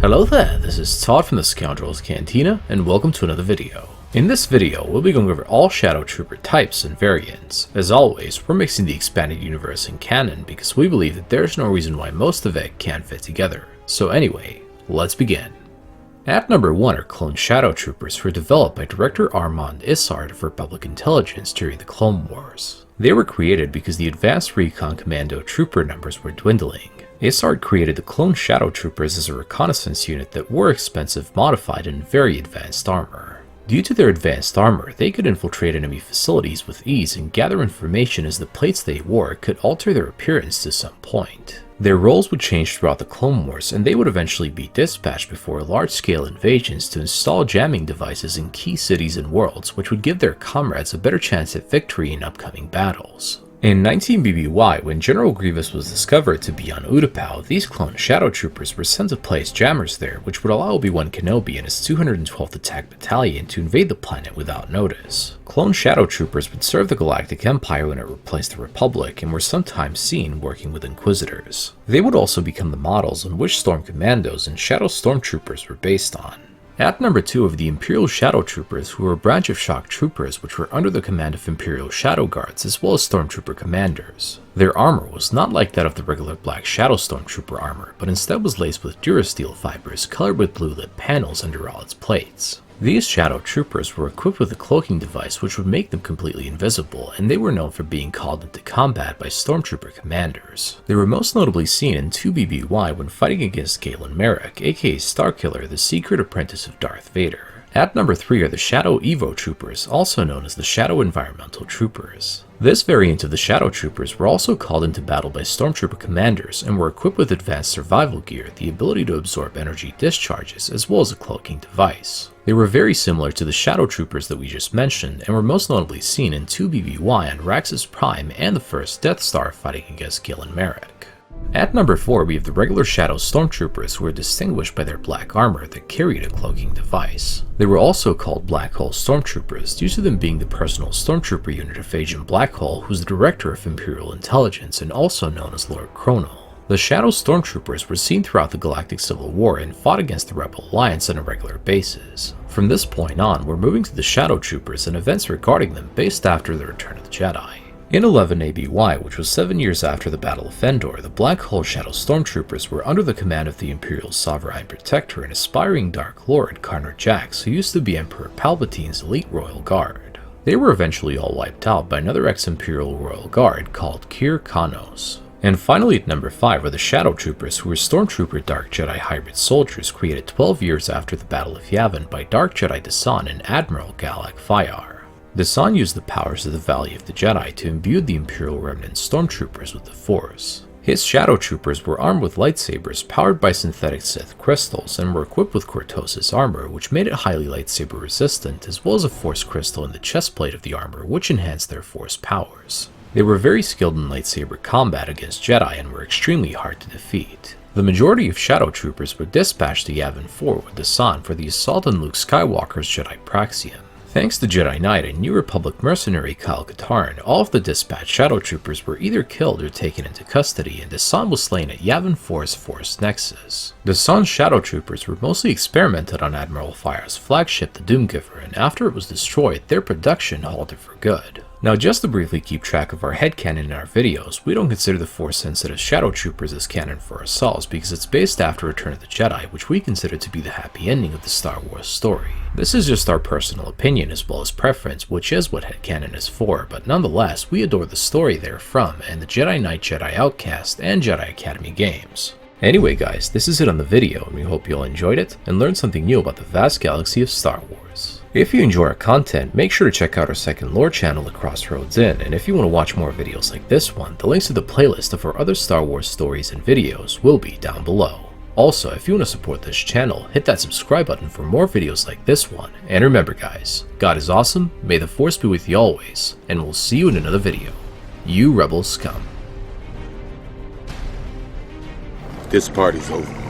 Hello there, this is Todd from the Scoundrel's Cantina, and welcome to another video. In this video, we'll be going over all Shadow Trooper types and variants. As always, we're mixing the expanded universe and canon because we believe that there's no reason why most of it can't fit together. So anyway, let's begin. At number 1 are clone Shadow Troopers who were developed by Director Armand Issard of Republic Intelligence during the Clone Wars. They were created because the Advanced Recon Commando trooper numbers were dwindling. Issard created the clone Shadow Troopers as a reconnaissance unit that were expensive, modified, and very advanced armor. Due to their advanced armor, they could infiltrate enemy facilities with ease and gather information as the plates they wore could alter their appearance to some point. Their roles would change throughout the Clone Wars, and they would eventually be dispatched before large-scale invasions to install jamming devices in key cities and worlds, which would give their comrades a better chance at victory in upcoming battles. In 19 BBY, when General Grievous was discovered to be on Utapau, these clone Shadow Troopers were sent to place jammers there, which would allow Obi-Wan Kenobi and his 212th Attack Battalion to invade the planet without notice. Clone Shadow Troopers would serve the Galactic Empire when it replaced the Republic, and were sometimes seen working with Inquisitors. They would also become the models on which Storm Commandos and Shadow Stormtroopers were based on. At number 2 of the Imperial Shadow Troopers, who were a branch of Shock Troopers which were under the command of Imperial Shadow Guards as well as Stormtrooper commanders. Their armor was not like that of the regular black Shadow Stormtrooper armor, but instead was laced with Durasteel fibers colored with blue lit panels under all its plates. These Shadow Troopers were equipped with a cloaking device which would make them completely invisible, and they were known for being called into combat by Stormtrooper commanders. They were most notably seen in 2 BBY when fighting against Galen Merrick, aka Starkiller, the secret apprentice of Darth Vader. At number 3 are the Shadow Evo Troopers, also known as the Shadow Environmental Troopers. This variant of the Shadow Troopers were also called into battle by Stormtrooper commanders and were equipped with advanced survival gear, the ability to absorb energy discharges, as well as a cloaking device. They were very similar to the Shadow Troopers that we just mentioned, and were most notably seen in 2 BBY on Raxus Prime and the first Death Star fighting against Galen Merrick. At number 4 we have the regular Shadow Stormtroopers, who were distinguished by their black armor that carried a cloaking device. They were also called Blackhole Stormtroopers due to them being the personal Stormtrooper unit of Agent Blackhole, who's the director of Imperial Intelligence and also known as Lord Chronal. The Shadow Stormtroopers were seen throughout the Galactic Civil War and fought against the Rebel Alliance on a regular basis. From this point on, we're moving to the Shadow Troopers and events regarding them based after the Return of the Jedi. In 11 ABY, which was 7 years after the Battle of Endor, the Black Hole Shadow Stormtroopers were under the command of the Imperial Sovereign Protector and aspiring Dark Lord Karnar Jax, who used to be Emperor Palpatine's elite Royal Guard. They were eventually all wiped out by another ex-Imperial Royal Guard called Kir Kanos. And finally at number 5 are the Shadow Troopers, who were Stormtrooper Dark Jedi hybrid soldiers created 12 years after the Battle of Yavin by Dark Jedi Desan and Admiral Galak Fayar. Desan used the powers of the Valley of the Jedi to imbue the Imperial Remnant Stormtroopers with the Force. His Shadow Troopers were armed with lightsabers powered by synthetic Sith crystals and were equipped with Cortosis armor, which made it highly lightsaber resistant, as well as a Force crystal in the chestplate of the armor which enhanced their Force powers. They were very skilled in lightsaber combat against Jedi and were extremely hard to defeat. The majority of Shadow Troopers were dispatched to Yavin 4 with Desan for the assault on Luke Skywalker's Jedi Praxium. Thanks to Jedi Knight and New Republic mercenary Kyle Katarn, all of the dispatched Shadow Troopers were either killed or taken into custody, and Desan was slain at Yavin 4's Force Nexus. Desan's Shadow Troopers were mostly experimented on Admiral Fayar's flagship, the Doomgiver, and after it was destroyed, their production halted for good. Now, just to briefly keep track of our headcanon in our videos, we don't consider the Force-sensitive Shadow Troopers as canon for ourselves because it's based after Return of the Jedi, which we consider to be the happy ending of the Star Wars story. This is just our personal opinion as well as preference, which is what headcanon is for, but nonetheless, we adore the story therefrom and the Jedi Knight, Jedi Outcast, and Jedi Academy games. Anyway guys, this is it on the video, and we hope you all enjoyed it and learned something new about the vast galaxy of Star Wars. If you enjoy our content, make sure to check out our second lore channel, The Crossroads Inn, and if you want to watch more videos like this one, the links to the playlist of our other Star Wars stories and videos will be down below. Also, if you want to support this channel, hit that subscribe button for more videos like this one, and remember guys, God is awesome, may the Force be with you always, and we'll see you in another video. You Rebel Scum. This party's over.